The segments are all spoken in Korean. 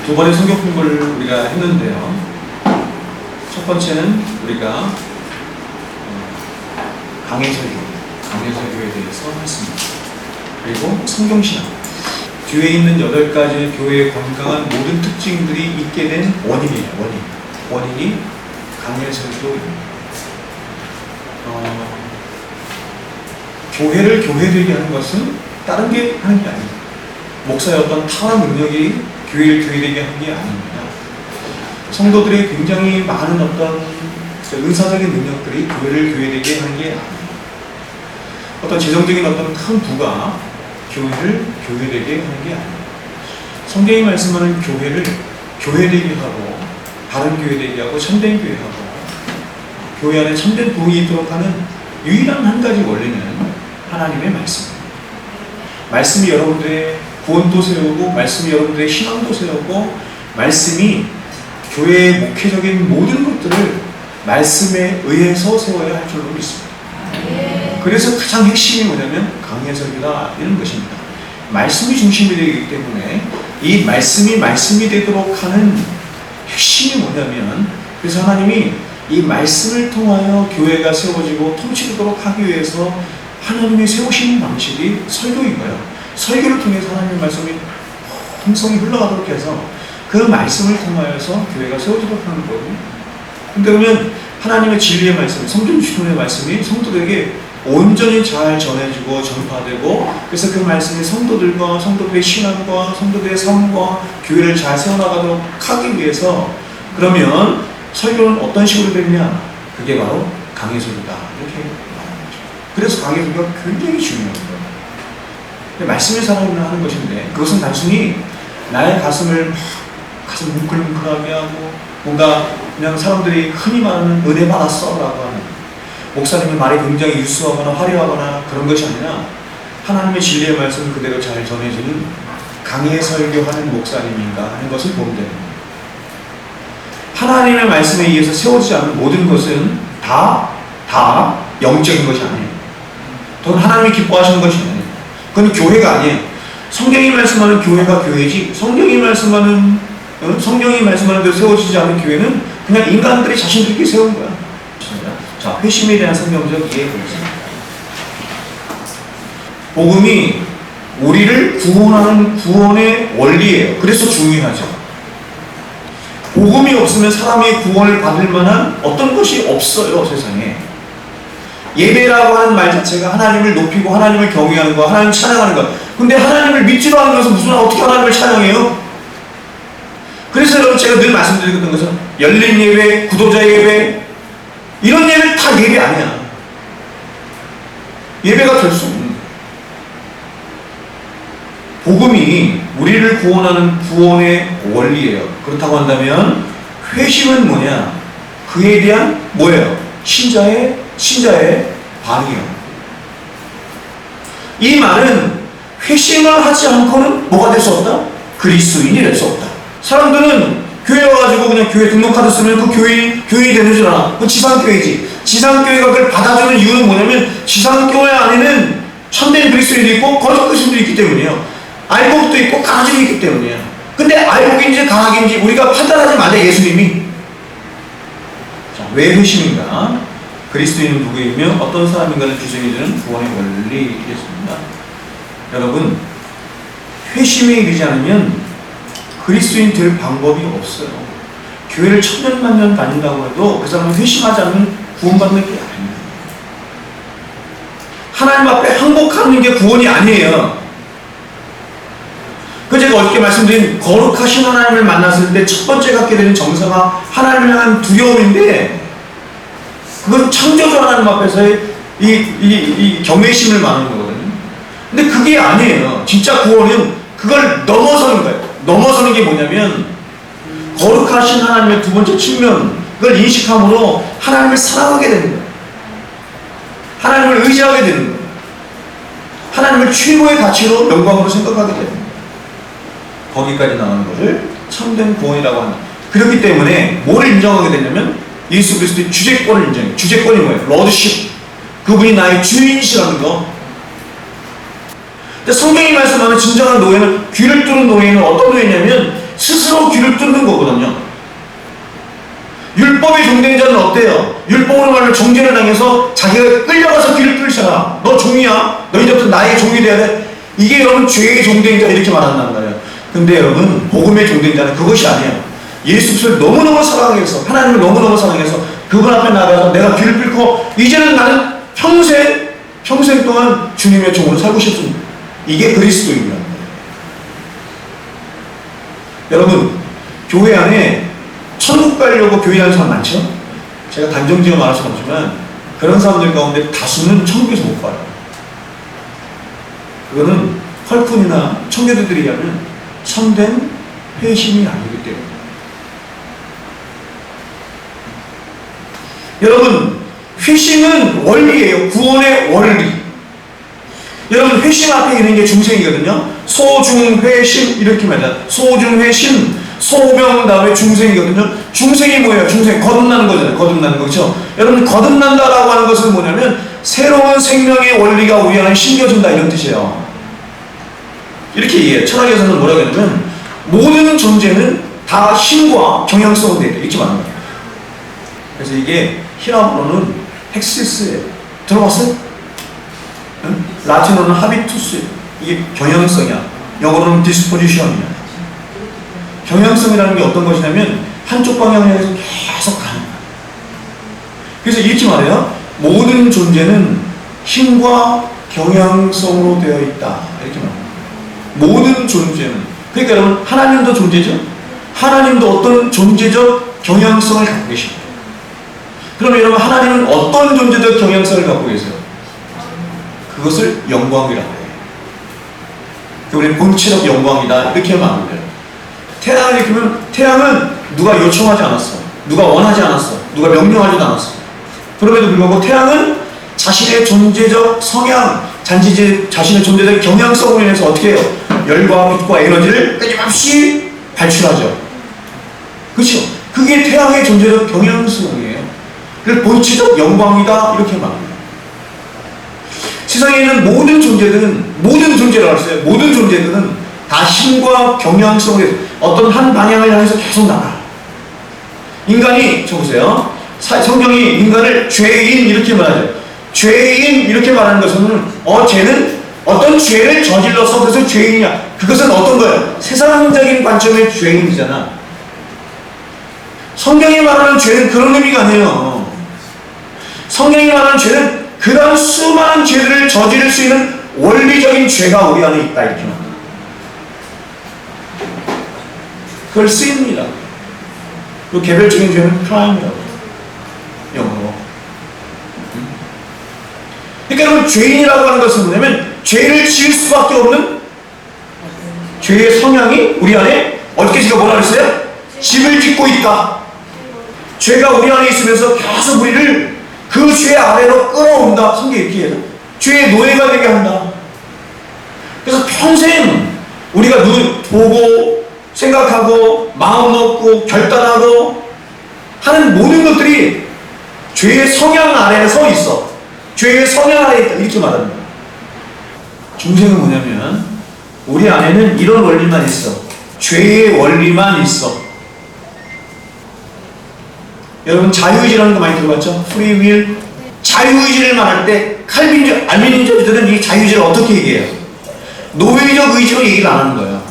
두 번의 성경 공부를 우리가 했는데요. 첫 번째는 우리가 강해설교에 대해서 했습니다. 그리고 성경신학, 뒤에 있는 8가지 교회의 건강한 모든 특징들이 있게 된 원인이에요. 원인이 강해설교입니다. 교회를 교회되게 하는 것은 다른 게 하는 게 아닙니다. 목사의 어떤 타락 능력이 교회를 교회되게 하는 게 아닙니다. 성도들의 굉장히 많은 어떤 은사적인 능력들이 교회를 교회되게 하는 게 아닙니다. 어떤 재정적인 어떤 큰 부가 교회를 교회되게 하는 게 아닙니다. 성경이 말씀하는 교회를 교회되게 하고 바른 교회되게 하고 참된 교회하고 교회 안에 참된 부흥이 있도록 하는 유일한 한 가지 원리는 하나님의 말씀입니다. 말씀이 여러분들의 구원도 세우고 말씀이 여러분들의 신앙도 세우고 말씀이 교회의 목회적인 모든 것들을 말씀에 의해서 세워야 할 줄로 믿습니다. 그래서 가장 핵심이 뭐냐면 강해설교다 이런 것입니다. 말씀이 중심이 되기 때문에 이 말씀이 되도록 하는 핵심이 뭐냐면 그래서 하나님이 이 말씀을 통하여 교회가 세워지고 통치되도록 하기 위해서 하나님이 세우시는 방식이 설교인 거예요. 설교를 통해서 하나님의 말씀이 풍성히 흘러가도록 해서 그 말씀을 통하여서 교회가 세워지도록 하는 거거든요. 근데 그러면 하나님의 진리의 말씀, 성경 주권의 말씀이 성도들에게 온전히 잘 전해지고 전파되고 그래서 그 말씀이 성도들과 성도들의 신앙과 성도들의 삶과 교회를 잘 세워나가도록 하기 위해서 그러면 설교는 어떤 식으로 되느냐? 그게 바로 강해설교다 이렇게 말하는 거죠. 그래서 강해설교가 굉장히 중요한 거예요. 말씀의 사랑을 하는 것인데 그것은 단순히 나의 가슴을 가슴 뭉클뭉클하게 하고 뭔가 그냥 사람들이 흔히 말하는 은혜 받았어 라고 하는 목사님의 말이 굉장히 유수하거나 화려하거나 그런 것이 아니라 하나님의 진리의 말씀을 그대로 잘 전해주는 강해 설교하는 목사님인가 하는 것을 보면 됩니다. 하나님의 말씀에 의해서 세워지지 않는 모든 것은 다 영적인 것이 아니에요. 또는 하나님이 기뻐하시는 것이 아니에요. 그건 교회가 아니에요. 성경이 말씀하는 교회가 교회지 성경이 말씀하는 대로 세워지지 않는 교회는 그냥 인간들이 자신들끼리 세운 거야. 자, 회심에 대한 성경적 이해 보겠습니다. 복음이 우리를 구원하는 구원의 원리예요. 그래서 중요하죠. 복음이 없으면 사람이 구원을 받을 만한 어떤 것이 없어요, 세상에. 예배라고 하는 말 자체가 하나님을 높이고 하나님을 경외하는 거, 하나님을 찬양하는 것. 근데 하나님을 믿지도 않는 것은 무슨 어떻게 하나님을 찬양해요? 그래서 여러분 제가 늘 말씀드렸던 것은 열린 예배, 구도자 예배 이런 예배 다 예배 아니야. 예배가 될 수 없는 거야. 복음이 우리를 구원하는 구원의 원리예요. 그렇다고 한다면 회심은 뭐냐? 그에 대한 뭐예요? 신자의 반응이요. 이 말은 회심을 하지 않고는 뭐가 될 수 없다? 그리스도인이 될 수 없다. 사람들은 교회 와가지고 그냥 교회 등록카드 쓰면 그 교인이 되는 줄 알아. 그 지상교회지. 지상교회가 그걸 받아주는 이유는 뭐냐면 지상교회 안에는 참된 그리스도인도 있고 거짓 그리스도인도 있기 때문이에요. 알곡도 있고 가락도 있기 때문이에요. 근데 알곡인지 가락인지 우리가 판단하지 말자 예수님이. 자, 왜 회심인가? 그리스도인은 누구이며 어떤 사람인가를 규정해주는 구원의 원리겠습니다. 여러분, 회심에 이르지 않으면 그리스도인 될 방법이 없어요. 교회를 천년만년 다닌다고 해도 그 사람은 회심하지 않으면 구원받는 게 아닙니다. 하나님 앞에 항복하는 게 구원이 아니에요. 그 제가 어저께 말씀드린 거룩하신 하나님을 만났을 때 첫 번째 갖게 되는 정서가 하나님을 향한 두려움인데 그건 창조주 하나님 앞에서의 이 경외심을 말하는 거거든요. 근데 그게 아니에요. 진짜 구원은 그걸 넘어서는 거예요. 넘어서는 게 뭐냐면 거룩하신 하나님의 두 번째 측면 그걸 인식함으로 하나님을 사랑하게 되는 거예요. 하나님을 의지하게 되는 거예요. 하나님을 최고의 가치로 영광으로 생각하게 되는 거예요. 거기까지 나가는 것을 참된 구원이라고 한다. 그렇기 때문에 뭐를 인정하게 되냐면 예수 그리스도의 주제권을 인정해요. 주제권이 뭐예요? 러드십. 그분이 나의 주인이시라는 거. 근데 성경이 말씀하는 진정한 노예는 귀를 뚫은 노예는 어떤 노예냐면 스스로 귀를 뚫는 거거든요. 율법의 종된 자는 어때요? 율법으로 말하는 종진을 당해서 자기가 끌려가서 귀를 뚫잖아. 너 종이야. 너 이제부터 나의 종이 돼야 돼. 이게 여러분 죄의 종된 자 이렇게 말한단 말이에요. 근데 여러분 복음의 종된 자는 그것이 아니에요. 예수 그리스도를 너무너무 사랑해서, 하나님을 너무너무 사랑해서 그분 앞에 나가서 내가 귀를 뚫고 이제는 나는 평생 동안 주님의 종으로 살고 싶습니다. 이게 그리스도입니다. 여러분, 교회 안에 천국 가려고 교회 다니는 사람 많죠? 제가 단정지어 말할 수는 없지만 그런 사람들 가운데 다수는 천국에서 못 봐요. 그거는 헐푼이나 청교도들이 하는 참된 회심이 아니기 때문에. 여러분, 회심은 원리예요. 구원의 원리. 여러분, 회심 앞에 있는 게 중생이거든요. 소중회심 이렇게 말해요. 소중회심, 소명 다음에 중생이거든요. 중생이 뭐예요? 중생, 거듭나는 거잖아요. 거듭나는 거, 그렇죠? 여러분, 거듭난다라고 하는 것은 뭐냐면 새로운 생명의 원리가 우리 안에 심겨진다 이런 뜻이에요. 이렇게 얘기해요. 철학에서는 뭐라고 하냐면 모든 존재는 다 힘과 경향성으로 되어 있다 이렇게 말합니다. 그래서 이게 히라보로는 헥시스예요. 들어봤어요? 응? 라틴어는 하비투스예요. 이게 경향성이야. 영어로는 디스포지션이야. 경향성이라는 게 어떤 것이냐면 한쪽 방향을 향해서 계속 가는 거야. 그래서 이렇게 말해요. 모든 존재는 힘과 경향성으로 되어 있다 이렇게 말합니다. 모든 존재는, 그러니까 여러분 하나님도 존재죠. 하나님도 어떤 존재적 경향성을 갖고 계십니다. 그러면 여러분 하나님은 어떤 존재적 경향성을 갖고 계세요? 그것을 영광이라고 해요. 우리는 본체적 영광이다 이렇게 말합니다. 태양을 이렇게 보면 태양은 누가 요청하지 않았어. 누가 원하지 않았어. 누가 명령하지도 않았어. 그럼에도 불구하고 태양은 자신의 존재적 성향, 자신의 존재적 경향성으로 인해서 어떻게 해요? 열과 빛과 에너지를 끊임없이 발출하죠. 그렇죠? 그게 태양의 존재적 경향성이에요. 그래서 본체적 영광이다 이렇게 말합니다. 세상에 있는 모든 존재라고 했어요. 모든 존재들은 다 힘과 경향성에 어떤 한 방향을 향해서 계속 나가. 인간이, 보세요. 성경이 인간을 죄인 이렇게 말하죠. 죄인 이렇게 말하는 것은 쟤는 어떤 죄를 저질러서 그래서 죄인이야. 그것은 어떤 거예요? 세상적인 관점의 죄인이잖아. 성경이 말하는 죄는 그런 의미가 아니에요. 성경이 말하는 죄는 그다음 수많은 죄들을 저지를 수 있는 원리적인 죄가 우리 안에 있다 이렇게 말합니다. 그걸 sin이라고 해요. 그 개별적인 죄는 crime이라고 해요. 영어로. 그러니까 여러분 죄인이라고 하는 것은 뭐냐면 죄를 지을 수밖에 없는 죄의 성향이 우리 안에 어떻게 제가 뭐라 그랬어요? 집을 짓고 있다. 죄가 우리 안에 있으면서 계속 우리를 그 죄 아래로 끌어온다. 성경이 이렇게 해요. 죄의 노예가 되게 한다. 그래서 평생 우리가 보고 생각하고 마음 먹고 결단하고 하는 모든 것들이 죄의 성향 아래에 서 있어. 죄의 성향 아래에 있다. 이렇게 말합니다. 중생은 뭐냐면 우리 안에는 이런 원리만 있어. 죄의 원리만 있어. 여러분 자유의지라는 거 많이 들어봤죠? free will. 자유의지를 말할 때 칼빈주, 알미니주들은 이 자유의지를 어떻게 얘기해요? 노예적 의지로 얘기를 안 하는 거예요.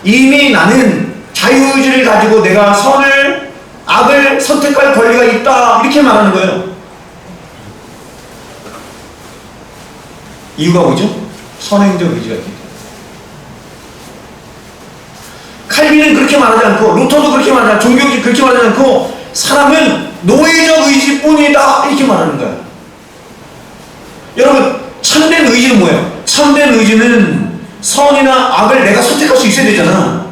이미 나는 자유의지를 가지고 내가 선을, 악을 선택할 권리가 있다 이렇게 말하는 거예요. 이유가 뭐죠? 선행적 의지가 있기 때문에. 칼빈은 그렇게 말하지 않고 루터도 그렇게 말하지 않고 종교지 그렇게 말하지 않고 사람은 노예적 의지뿐이다 이렇게 말하는 거예요. 여러분 참된 의지는 뭐예요? 참된 의지는 선이나 악을 내가 선택할 수 있어야 되잖아.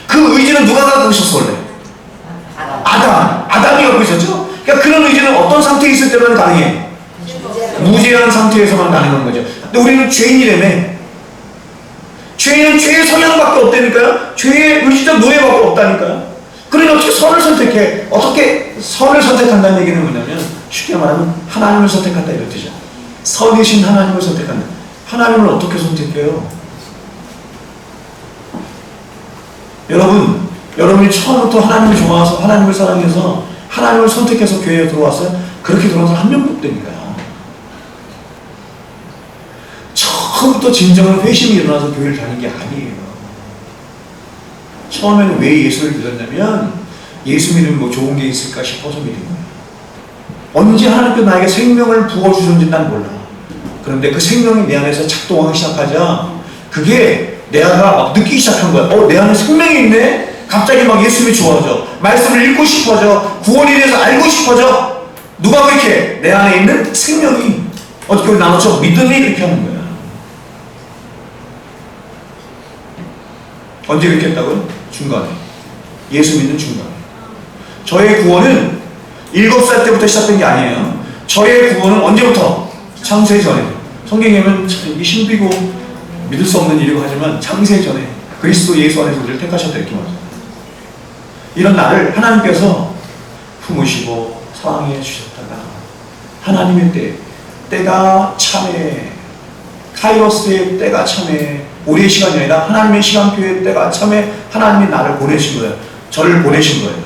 그 의지는 누가 갖고 있었어 원래? 아담이 갖고 있었죠? 그러니까 그런 의지는 어떤 상태에 있을 때만 가능해? 무죄한 상태에서만 가능한 거죠. 근데 우리는 죄인이라며. 죄인은 죄의 성향밖에 없다니까요. 죄의 의지적 노예밖에 없다니까요. 그러니 어떻게 선을 선택해? 어떻게 선을 선택한다는 얘기는 뭐냐면 쉽게 말하면 하나님을 선택한다 이런 뜻이야. 선이신 하나님을 선택한다. 하나님을 어떻게 선택해요? 여러분 여러분이 처음부터 하나님을 좋아해서 하나님을 사랑해서 하나님을 선택해서 교회에 들어왔어요? 그렇게 들어온 사람 한 명도 없답니다. 처음부터 진정한 회심이 일어나서 교회를 다니는 게 아니에요. 처음에는 왜 예수를 믿었냐면 예수 믿으면 뭐 좋은 게 있을까 싶어서 믿은 거예요. 언제 하나님께서 나에게 생명을 부어주셨는지 난 몰라. 그런데 그 생명이 내 안에서 작동하기 시작하자 그게 내가 막 느끼기 시작한 거야. 내 안에 생명이 있네? 갑자기 막 예수님이 좋아져. 말씀을 읽고 싶어져. 구원에 대해서 알고 싶어져. 누가 그렇게 내 안에 있는 생명이 어떻게 보면 나눠서 믿음이 그렇게 하는 거야. 언제 그렇게 했다고요? 중간에. 예수 믿는 중간에. 저의 구원은 7살 때부터 시작된 게 아니에요. 저의 구원은 언제부터? 창세 전에. 성경에 보면 이게 신비고 믿을 수 없는 일이고 하지만 창세 전에 그리스도 예수 안에서 우리를 택하셨다 이렇게 말합니다. 이런 나를 하나님께서 품으시고 사랑해 주셨다가 하나님의 때가 참에 카이로스의 때가 참에 우리의 시간이 아니라 하나님의 시간표의 때가 참에 하나님이 나를 보내신 거예요. 저를 보내신 거예요.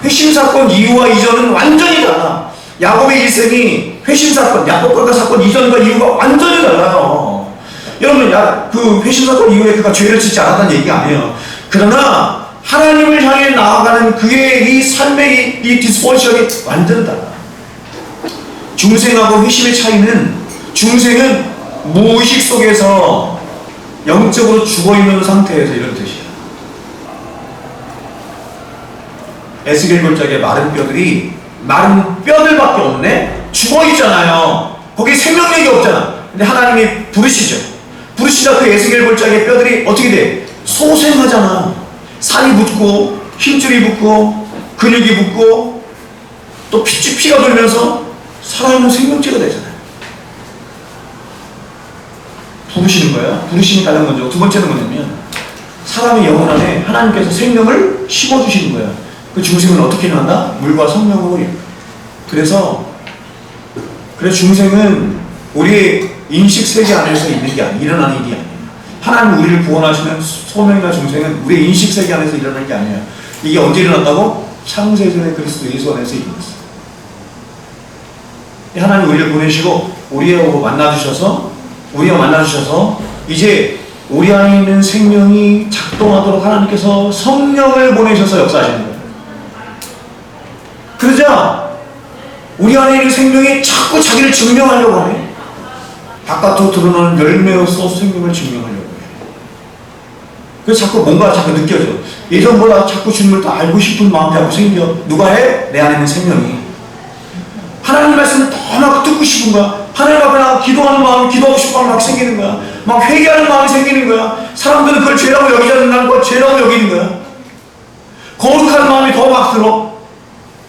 회심사건 이후와 이전은 완전히 달라. 야곱의 일생이 회심사건, 야곱과 사건 이전과 이후가 완전히 달라요. 여러분, 그 회심사건 이후에 그가 죄를 짓지 않았다는 얘기가 아니에요. 그러나 하나님을 향해 나아가는 그의 이 삶의 이 디스포지션이 완전히 달라. 중생하고 회심의 차이는 중생은 무의식 속에서 영적으로 죽어있는 상태에서 이런 뜻이야. 에스겔 골짜기에 마른 뼈들밖에 없네? 죽어있잖아요. 거기 생명력이 없잖아. 근데 하나님이 부르시죠. 부르시자 그 에스겔 골짜기의 뼈들이 어떻게 돼? 소생하잖아. 살이 붙고 힘줄이 붙고 근육이 붙고 또 피가 돌면서 살아있는 생명체가 되잖아요. 부르시는 거예요. 부르심이 가장 먼저. 두 번째는 뭐냐면 사람의 영혼 안에 하나님께서 생명을 심어주시는 거예요. 그 중생은 어떻게 일어난다? 물과 성령으로. 그래서 중생은 우리의 인식 세계 안에서 있는 게 아니에요. 일어나는 일이 아니에요. 하나님 우리를 구원하시는 소명이나 중생은 우리의 인식 세계 안에서 일어나는 게 아니에요. 이게 언제 일어났다고? 창세전에 그리스도 예수 안에서 일어났어요. 하나님 우리를 보내시고 우리와 만나주셔서 이제 우리 안에 있는 생명이 작동하도록 하나님께서 성령을 보내셔서 역사하시는 거예요. 그러자 우리 안에 있는 생명이 자꾸 자기를 증명하려고 하네. 바깥으로 드러나는 열매로서 생명을 증명하려고 해. 그래서 자꾸 느껴져. 예전보다 자꾸 주님을 더 알고 싶은 마음이 자꾸 생겨. 누가 해? 내 안에 있는 생명이. 하나님 말씀을 더 막 듣고 싶은 거야. 하나님 앞에 나가 기도하는 마음이 기도하고 싶은 마음이 막 생기는 거야. 막 회개하는 마음이 생기는 거야. 사람들은 그걸 죄라고 여기지 않는 나는 그걸 죄라고 여기는 거야. 거룩한 마음이 더 막 들어.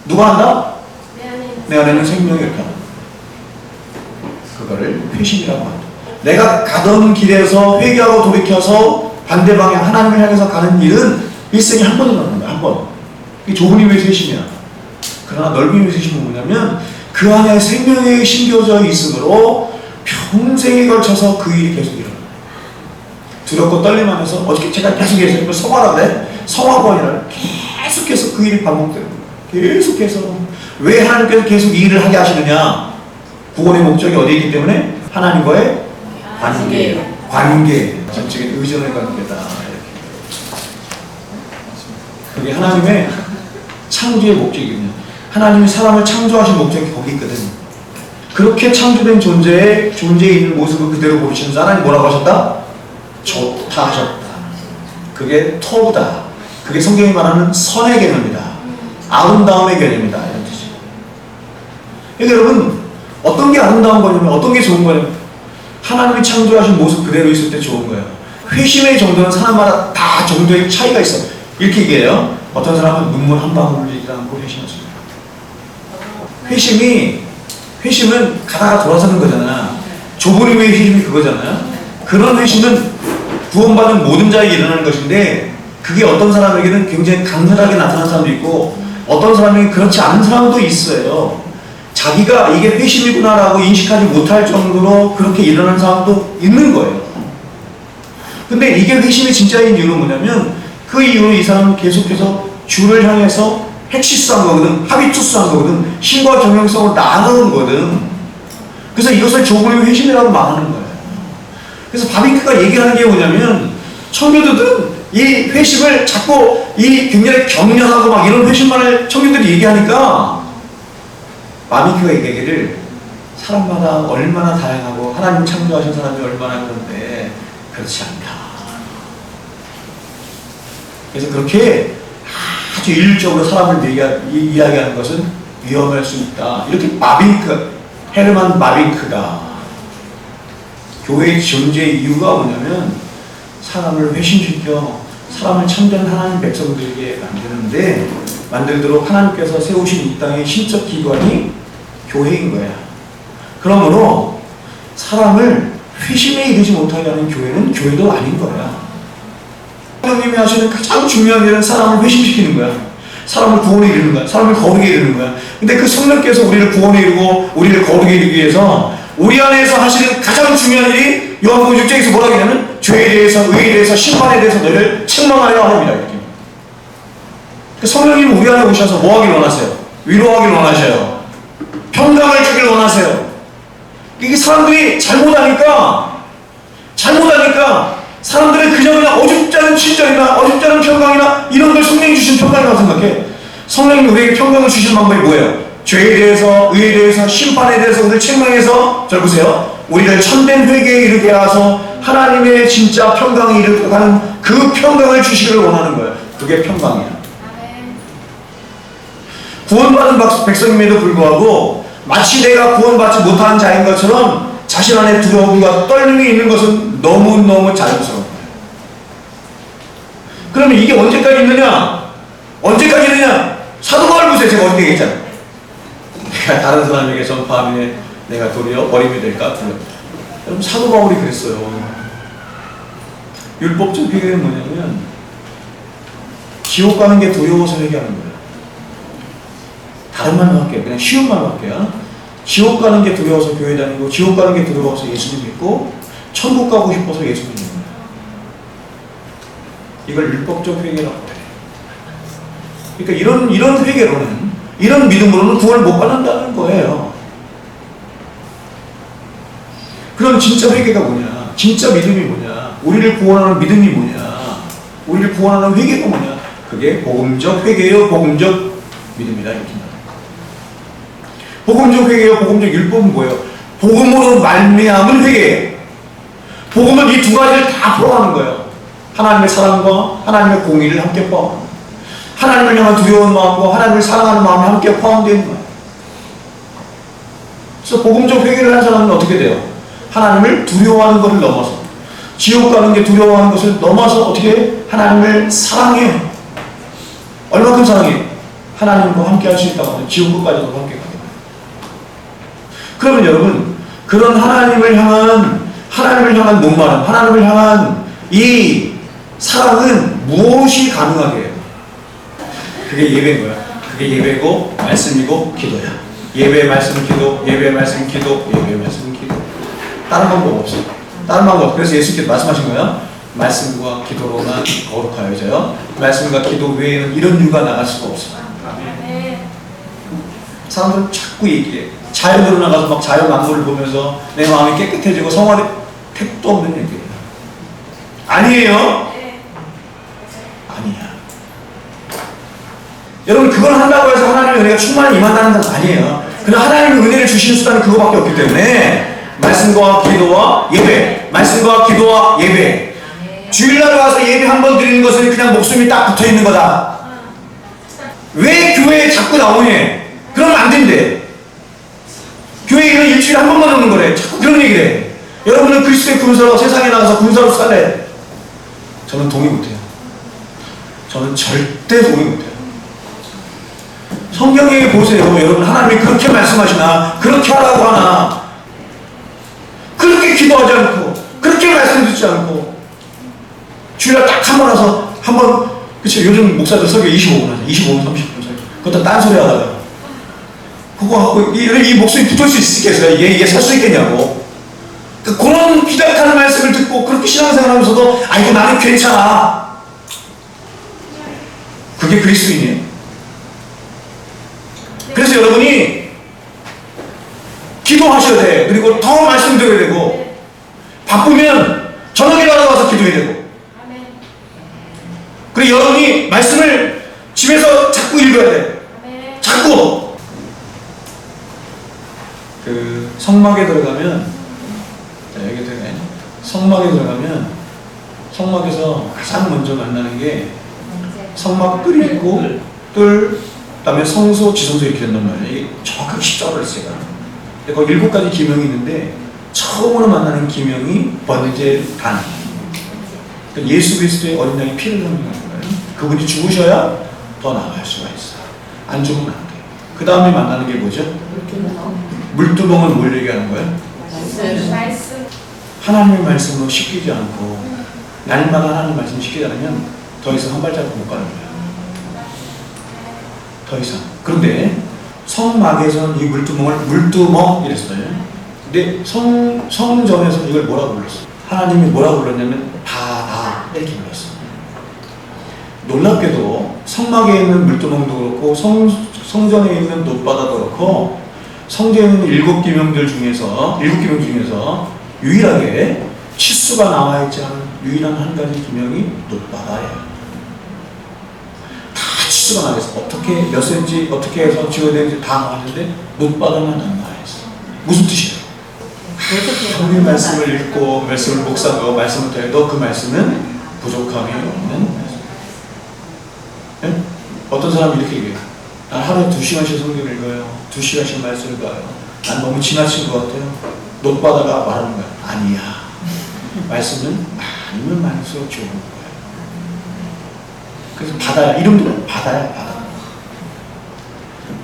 누가 한다? 내 안에는 생명이 이렇게 한다. 그거를 회심이라고 한다. 내가 가던 길에서 회개하고 돌이켜서 반대 방향 하나님을 향해서 가는 일은 일생에 한 번은 나는 거야. 한 번. 이게 좁은 힘의 회심이야. 그러나 넓은 힘의 회심은 뭐냐면 그 안에 생명이 심겨져 있으므로 평생에 걸쳐서 그 일이 계속 일어나. 두렵고 떨림 안에서 어저께 제가 계속해서 이걸 성화라고 해. 성화가 아니라 계속해서 그 일이 반복되는 거야. 계속해서. 왜 하나님께서 계속 이 일을 하게 하시느냐? 구원의 목적이 어디에 있기 때문에? 하나님과의 관계예요. 관계. 전적인 의존의 관계다. 그게 하나님의 창조의 목적이거든요. 하나님이 사람을 창조하신 목적이 거기 있거든. 그렇게 창조된 존재에 있는 모습을 그대로 보시면서 하나님 뭐라고 하셨다? 좋다 하셨다. 그게 토브다. 그게 성경이 말하는 선의 개념이다. 아름다움의 개념이다. 이런 뜻이에요. 그러니까 여러분, 어떤 게 아름다운 거냐면 어떤 게 좋은 거냐면 하나님이 창조하신 모습 그대로 있을 때 좋은 거예요. 회심의 정도는 사람마다 다 정도의 차이가 있어. 이렇게 얘기해요. 어떤 사람은 눈물 한 방울 흘리지 않고 회심하십니다. 회심은 가다가 돌아서는 거잖아. 좁은 힘의 회심이 그거잖아요. 그런 회심은 구원받은 모든 자에게 일어나는 것인데 그게 어떤 사람에게는 굉장히 강렬하게 나타나는 사람도 있고 어떤 사람에게는 그렇지 않은 사람도 있어요. 자기가 이게 회심이구나라고 인식하지 못할 정도로 그렇게 일어나는 사람도 있는 거예요. 근데 이게 회심이 진짜인 이유는 뭐냐면 그 이후로 이 사람은 계속해서 주를 향해서 핵시스한 거거든, 하비투스한 거거든, 신과 경영성을 나누는 거거든. 그래서 이것을 조금의 회심이라고 말하는 거예요. 그래서 바비크가 얘기하는 게 뭐냐면, 청교도들은 이 회심을 자꾸 이 굉장히 격려하고 막 이런 회심만을 청교도들이 얘기하니까, 바비크가 얘기하기를 사람마다 얼마나 다양하고 하나님 창조하신 사람이 얼마나 그런데 그렇지 않다. 그래서 그렇게 아주 일률적으로 사람을 이야기하는 것은 위험할 수 있다. 이렇게 헤르만 바빙크가 교회의 존재의 이유가 뭐냐면 사람을 회심시켜 사람을 참된 하나님 백성들에게 만들도록 하나님께서 세우신 이 땅의 신적 기관이 교회인 거야. 그러므로 사람을 회심에 이르지 못하게 하는 교회는 교회도 아닌 거야. 성령님이 하시는 가장 중요한 일은 사람을 회심시키는 거야. 사람을 구원에 이르는 거야. 사람을 거룩에 이르는 거야. 근데 그 성령께서 우리를 구원에 이르고 우리를 거룩에 이르기 위해서 우리 안에서 하시는 가장 중요한 일이 요한복음 6장에서 뭐라고 하냐면 죄에 대해서, 의에 대해서, 심판에 대해서 너희를 책망하려 합니다. 이렇게. 그 성령님은 우리 안에 오셔서 뭐 하길 원하세요? 위로하길 원하셔요. 평강을 주길 원하세요. 이게 사람들이 잘못하니까 사람들은 그냥 어줍지 않은 친절이나 어줍지 않은 평강이나 이런 걸 성령이 주신 평강이라고 생각해. 성령님이 우리에게 평강을 주시는 방법이 뭐예요? 죄에 대해서, 의에 대해서, 심판에 대해서 우리를 책망해서, 잘 보세요, 우리를 참된 회개에 이르게 하셔서 하나님의 진짜 평강에 이르게 하는 그 평강을 주시기를 원하는 거예요. 그게 평강이야. 구원받은 백성임에도 불구하고 마치 내가 구원받지 못한 자인 것처럼 자신 안에 두려움과 떨림이 있는 것은 너무너무 자연스러운 거예요. 그러면 이게 언제까지 있느냐? 사도 바울 보세요. 제가 어떻게 얘기했잖아요. 내가 다른 사람에게 전파하면 내가 도리어 버림이 될까? 여러분, 사도 바울이 그랬어요. 율법적 회개는 뭐냐면 지옥 가는 게 두려워서 회개하는 거예요. 다른 말로 할게요. 그냥 쉬운 말로 할게요. 지옥 가는 게 두려워서 교회 다니고, 지옥 가는 게 두려워서 예수님 믿고, 천국 가고 싶어서 예수 믿는 거예요. 이걸 율법적 회개라고 해요. 그러니까 이런 회개로는, 이런 믿음으로는 구원을 못 받는다는 거예요. 그럼 진짜 회개가 뭐냐? 진짜 믿음이 뭐냐? 우리를 구원하는 믿음이 뭐냐? 우리를 구원하는 회개가 뭐냐? 그게 복음적 회개요, 복음적 믿음이다. 이렇게 말합니다. 복음적 회개요, 복음적 율법은 뭐예요? 복음으로 말미암은 회개예요. 복음은 이 두 가지를 다 포함하는 거예요. 하나님의 사랑과 하나님의 공의를 함께 포함하는 거예요. 하나님을 향한 두려운 마음과 하나님을 사랑하는 마음이 함께 포함되어 있는 거예요. 그래서 복음적 회개를 하는 사람은 어떻게 돼요? 하나님을 두려워하는 것을 넘어서, 지옥 가는 게 두려워하는 것을 넘어서 어떻게 하나님을 사랑해요. 얼마큼 사랑해요? 하나님과 함께 할 수 있다고 하면 지옥 끝까지도 함께 가요. 그러면 여러분, 그런 하나님을 향한 목마름, 하나님을 향한 이 사랑은 무엇이 가능하게 해요? 그게 예배인 거야. 그게 예배고, 말씀이고, 기도야. 예배, 말씀, 기도, 예배, 말씀, 기도, 예배, 말씀, 기도. 다른 방법 없어요. 다른 방법 없어요. 그래서 예수께서 말씀하신 거예요. 말씀과 기도로만 거룩하여져요. 말씀과 기도 외에는 이런 유가 나갈 수가 없어요. 사람들은 자꾸 얘기해. 자연으로 나가서 막 자연 만물을 보면서 내 마음이 깨끗해지고 성화돼. 택도 없는 얘기예요. 아니에요? 아니야. 여러분, 그걸 한다고 해서 하나님의 은혜가 충만히 임한다는 건 아니에요. 그러나 하나님의 은혜를 주시는 수단은 그거밖에 없기 때문에 말씀과 기도와 예배, 말씀과 기도와 예배. 주일날 와서 예배 한 번 드리는 것은 그냥 목숨이 딱 붙어 있는 거다. 왜 교회에 자꾸 나오니? 그러면 안 된대. 교회에는 일주일에 한 번만 오는 거래. 자꾸 그런 얘기를 해. 여러분은 그리스도의 군사로 세상에 나가서 군사로 살래. 저는 동의 못해요. 저는 절대 동의 못해요. 성경에 보세요. 여러분, 하나님이 그렇게 말씀하시나, 그렇게 하라고 하나, 그렇게 기도하지 않고, 그렇게 말씀 듣지 않고, 주일날 딱 한 번 와서, 한 번, 그치, 요즘 목사들 설교 25분 하죠. 25분, 30분 설교. 그것도 딴소리 하다가. 그거 하고, 이 목소리 붙을 수 있겠어요? 얘 설 수 있겠냐고. 그런 기다락하는 말씀을 듣고, 그렇게 신앙생활 하면서도, 아이고, 나는 괜찮아. 그게 그리스도인이에요. 그래서 여러분이 기도하셔야 돼. 그리고 더 말씀 드려야 되고, 바쁘면 저녁에 나가서 기도해야 되고, 그리고 여러분이 말씀을 집에서 자꾸 읽어야 돼. 자꾸. 그 성막에 들어가면, 여기 들어가요. 성막에 들어가면 성막에서 가장 먼저 만나는 게 성막 뜰이 있고 뜰, 그다음에 성소, 지성소 이렇게 된단 말이에요. 정확하게 십자가를 했어요. 근데 거기 7가지 기명이 있는데 처음으로 만나는 기명이 번제단. 그러니까 예수 그리스도의 어린 양의 피를 흘리는 거예요. 그분이 죽으셔야 더 나아갈 수가 있어. 안 죽으면 안 돼. 그 다음에 만나는 게 뭐죠? 물두멍은 뭘 얘기하는 거예요? 말씀. 하나님의 말씀으로 시키지 않고 날마다 하나님 말씀 시키지 않으면 더 이상 한 발자국 못 가는 거예요. 더 이상. 그런데 성막에서는 이 물두멍을 물두멍 이랬어요. 근데 성전에서는 이걸 뭐라고 불렀어요? 하나님이 뭐라고 불렀냐면 바다 이렇게 불렀어요. 놀랍게도 성막에 있는 물두멍도 그렇고 성전에 있는 놋바다도 그렇고 성경에 있는 7계명들 중에서 7계명 중에서 유일하게 치수가 나와 있지 않은 유일한 한 가지 계명이 놋바다예요. 다 치수가 나와 있어. 어떻게 몇 센치 어떻게 해서 지어야 되는지 다 나왔는데 놋바다만 안 나와 있어. 무슨 뜻이에요? 하나님의 말씀을 읽고 말씀을 묵상하고 말씀을 더해도 그 말씀은 부족함이 없는 말씀. 네? 어떤 사람이 이렇게 얘기해요. 난 하루에 2시간씩 성경을 읽어요. 2시간씩 말씀을 봐요. 난 너무 지나친 것 같아요. 놋바다가 말하는 거야. 아니야. 말씀은 많으면 많을수록 좋은 거예요. 그래서 바다야. 이름도 바다야. 바다.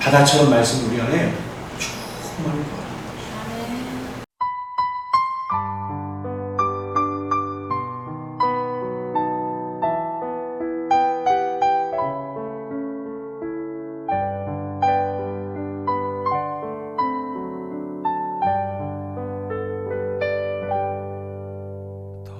바다처럼 말씀 우리 안에 충만히